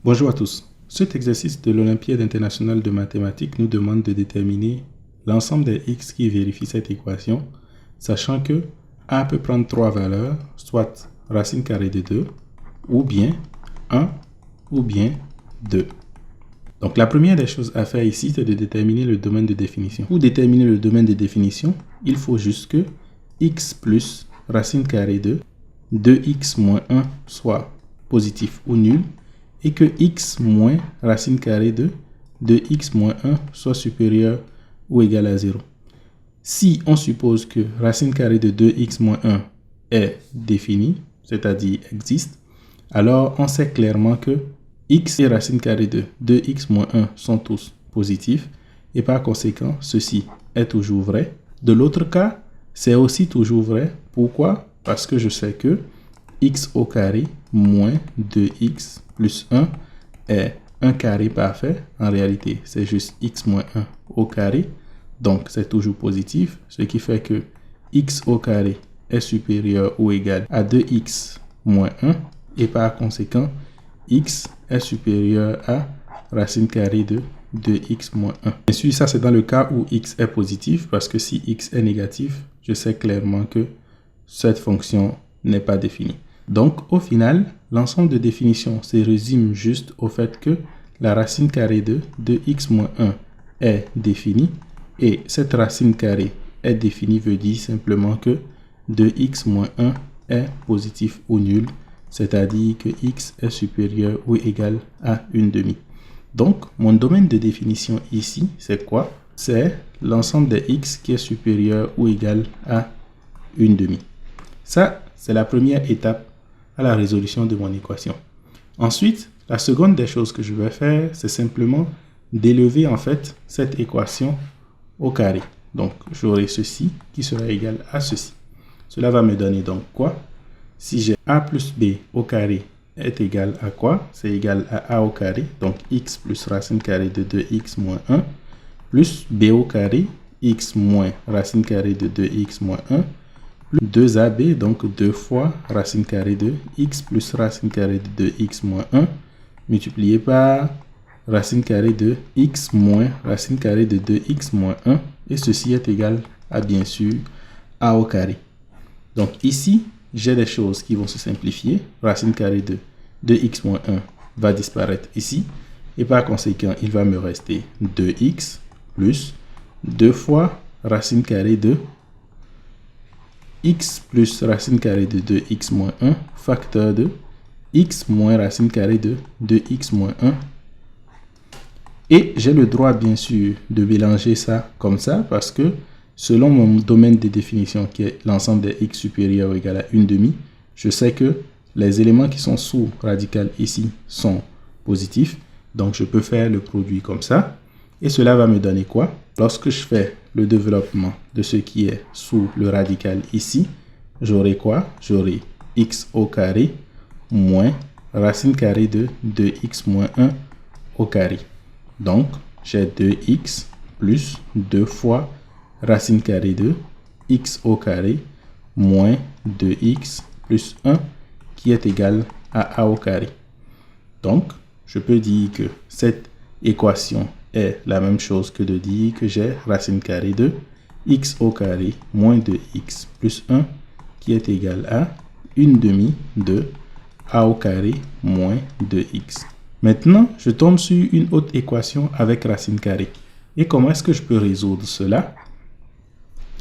Bonjour à tous. Cet exercice de l'Olympiade internationale de mathématiques nous demande de déterminer l'ensemble des x qui vérifient cette équation, sachant que a peut prendre trois valeurs, soit racine carrée de 2, ou bien 1, ou bien 2. Donc la première des choses à faire ici, c'est de déterminer le domaine de définition. Pour déterminer le domaine de définition, il faut juste que x plus racine carrée de 2x moins 1 soit positif ou nul, et que x moins racine carrée de 2x moins 1 soit supérieur ou égal à 0. Si on suppose que racine carrée de 2x moins 1 est définie, c'est-à-dire existe, alors on sait clairement que x et racine carrée de 2x moins 1 sont tous positifs, et par conséquent, ceci est toujours vrai. De l'autre cas, c'est aussi toujours vrai. Pourquoi? Parce que je sais que x au carré moins 2x plus 1 est un carré parfait. En réalité, c'est juste x moins 1 au carré. Donc, c'est toujours positif. Ce qui fait que x au carré est supérieur ou égal à 2x moins 1. Et par conséquent, x est supérieur à racine carrée de 2x moins 1. Bien sûr, ça c'est dans le cas où x est positif. Parce que si x est négatif, je sais clairement que cette fonction n'est pas définie. Donc, au final, l'ensemble de définitions se résume juste au fait que la racine carrée de 2x moins 1 est définie. Et cette racine carrée est définie veut dire simplement que 2x moins 1 est positif ou nul, c'est-à-dire que x est supérieur ou égal à 1/2. Donc, mon domaine de définition ici, c'est quoi? C'est l'ensemble des x qui est supérieur ou égal à 1/2. Ça, c'est la première étape à la résolution de mon équation. Ensuite, la seconde des choses que je vais faire, c'est simplement d'élever en fait cette équation au carré. Donc, j'aurai ceci qui sera égal à ceci. Cela va me donner donc quoi? Si j'ai a plus b au carré est égal à quoi? C'est égal à a au carré, donc x plus racine carrée de 2x moins 1, plus b au carré, x moins racine carrée de 2x moins 1, plus 2ab, donc 2 fois racine carrée de x plus racine carrée de 2x moins 1, multiplié par racine carrée de x moins racine carrée de 2x moins 1, et ceci est égal à, bien sûr, a au carré. Donc ici, j'ai des choses qui vont se simplifier. Racine carrée de 2x moins 1 va disparaître ici, et par conséquent, il va me rester 2x plus 2 fois racine carrée de x plus racine carrée de 2x moins 1 facteur de x moins racine carrée de 2x moins 1. Et j'ai le droit, bien sûr, de mélanger ça comme ça parce que selon mon domaine de définition qui est l'ensemble des x supérieurs ou égal à 1/2, je sais que les éléments qui sont sous radical ici sont positifs. Donc, je peux faire le produit comme ça. Et cela va me donner quoi? Lorsque je fais le développement de ce qui est sous le radical ici, j'aurai quoi? J'aurai x au carré moins racine carrée de 2x moins 1 au carré. Donc, j'ai 2x plus 2 fois racine carrée de x au carré moins 2x plus 1 qui est égal à a au carré. Donc, je peux dire que cette équation est la même chose que de dire que j'ai racine carrée de x au carré moins 2x plus 1 qui est égal à 1/2 de a au carré moins 2x. Maintenant, je tombe sur une autre équation avec racine carrée. Et comment est-ce que je peux résoudre cela?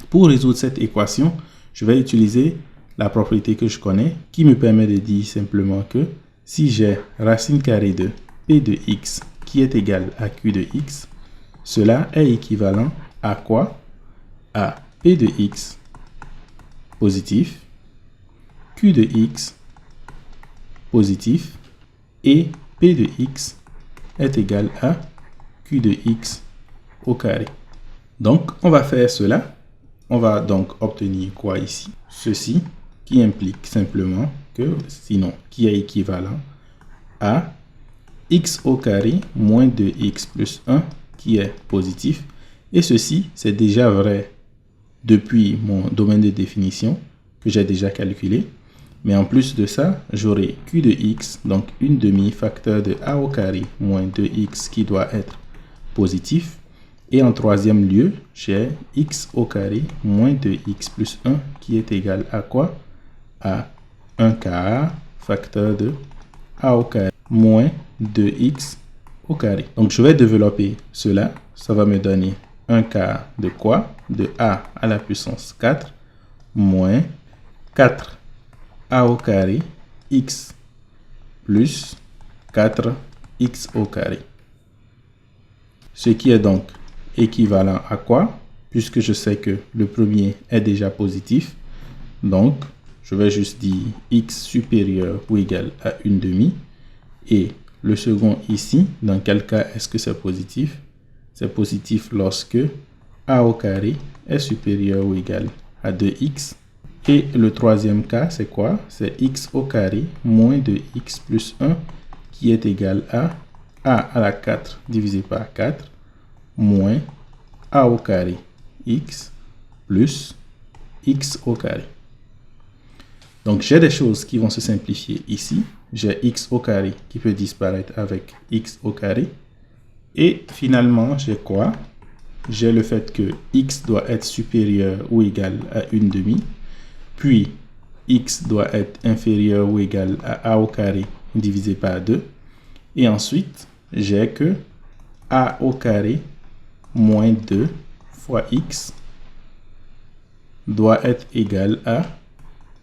Pour résoudre cette équation, je vais utiliser la propriété que je connais qui me permet de dire simplement que si j'ai racine carrée de p de x qui est égal à q de x, cela est équivalent à quoi? À p de x positif, q de x positif et p de x est égal à q de x au carré. Donc, on va faire cela. On va donc obtenir quoi ici? Ceci qui implique simplement que, sinon, qui est équivalent à x au carré moins 2x plus 1 qui est positif. Et ceci, c'est déjà vrai depuis mon domaine de définition que j'ai déjà calculé. Mais en plus de ça, j'aurai q de x, donc 1/2 facteur de a au carré moins 2x qui doit être positif. Et en troisième lieu, j'ai x au carré moins 2x plus 1 qui est égal à quoi? À 1 quart facteur de a au carré moins 2x au carré. Donc je vais développer cela. Ça va me donner 1 quart de quoi? De a à la puissance 4 moins 4 a au carré x plus 4x au carré. Ce qui est donc équivalent à quoi? Puisque je sais que le premier est déjà positif. Donc, je vais juste dire x supérieur ou égal à 1/2. Et le second ici, dans quel cas est-ce que c'est positif? C'est positif lorsque a au carré est supérieur ou égal à 2x. Et le troisième cas, c'est quoi? C'est x au carré moins 2x plus 1 qui est égal à a à la 4 divisé par 4 moins a au carré x plus x au carré. Donc, j'ai des choses qui vont se simplifier ici. J'ai x au carré qui peut disparaître avec x au carré. Et finalement, j'ai quoi? J'ai le fait que x doit être supérieur ou égal à 1/2. Puis, x doit être inférieur ou égal à a au carré divisé par 2. Et ensuite, j'ai que a au carré moins 2 fois x doit être égal à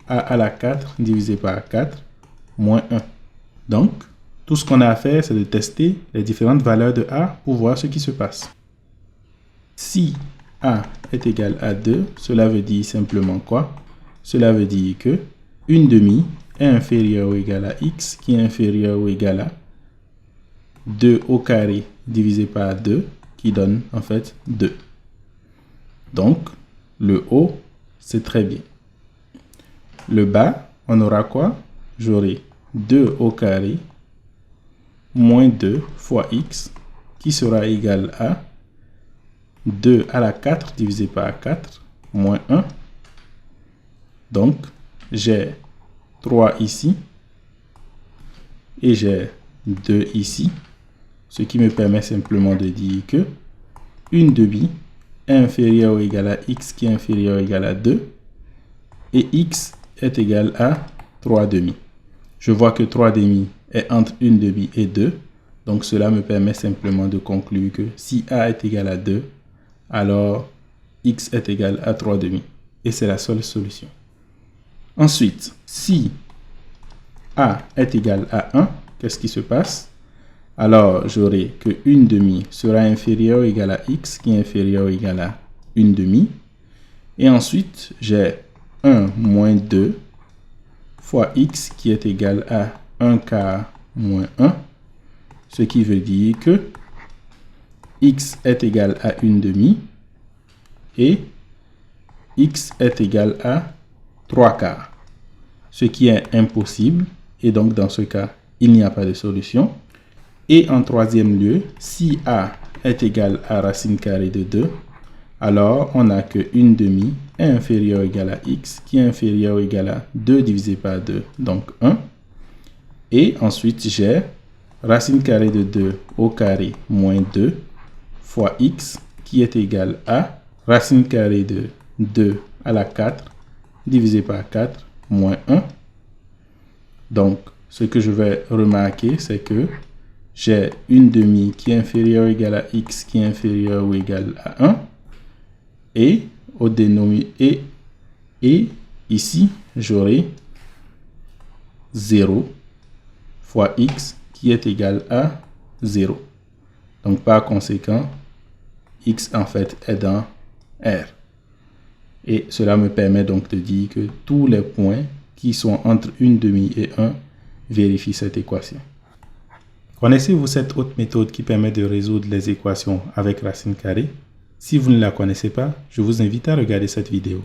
a à la 4 divisé par 4 moins 1. Donc, tout ce qu'on a à faire, c'est de tester les différentes valeurs de a pour voir ce qui se passe. Si a est égal à 2, cela veut dire simplement quoi? Cela veut dire que 1/2 est inférieur ou égal à x qui est inférieur ou égal à 2 au carré divisé par 2 qui donne en fait 2. Donc, le haut, c'est très bien. Le bas, on aura quoi? J'aurai 2 au carré moins 2 fois x qui sera égal à 2 à la 4 divisé par 4 moins 1. Donc, j'ai 3 ici et j'ai 2 ici. Ce qui me permet simplement de dire que 1/2 est inférieur ou égal à x qui est inférieur ou égal à 2. Et x est égal à 3/2. Je vois que 3/2 est entre 1/2 et 2. Donc, cela me permet simplement de conclure que si a est égal à 2, alors x est égal à 3/2. Et c'est la seule solution. Ensuite, si a est égal à 1, qu'est-ce qui se passe? Alors, j'aurai que 1/2 sera inférieur ou égal à x qui est inférieur ou égal à 1/2. Et ensuite, j'ai 1 moins 2 fois x qui est égal à 1 quart moins 1. Ce qui veut dire que x est égal à 1/2 et x est égal à 3 quarts. Ce qui est impossible. Et donc, dans ce cas, il n'y a pas de solution. Et en troisième lieu, si a est égal à racine carrée de 2, alors on a que 1/2 est inférieur ou égal à x qui est inférieur ou égal à 2 divisé par 2, donc 1. Et ensuite, j'ai racine carrée de 2 au carré moins 2 fois x qui est égal à racine carrée de 2 à la 4 divisé par 4 moins 1. Donc, ce que je vais remarquer, c'est que j'ai 1/2 qui est inférieur ou égal à x qui est inférieur ou égal à 1. Et au dénominateur, et ici, j'aurai 0 fois x qui est égal à 0. Donc, par conséquent, x en fait est dans R. Et cela me permet donc de dire que tous les points qui sont entre 1/2 et 1 vérifient cette équation. Connaissez-vous cette autre méthode qui permet de résoudre les équations avec racine carrée? Si vous ne la connaissez pas, je vous invite à regarder cette vidéo.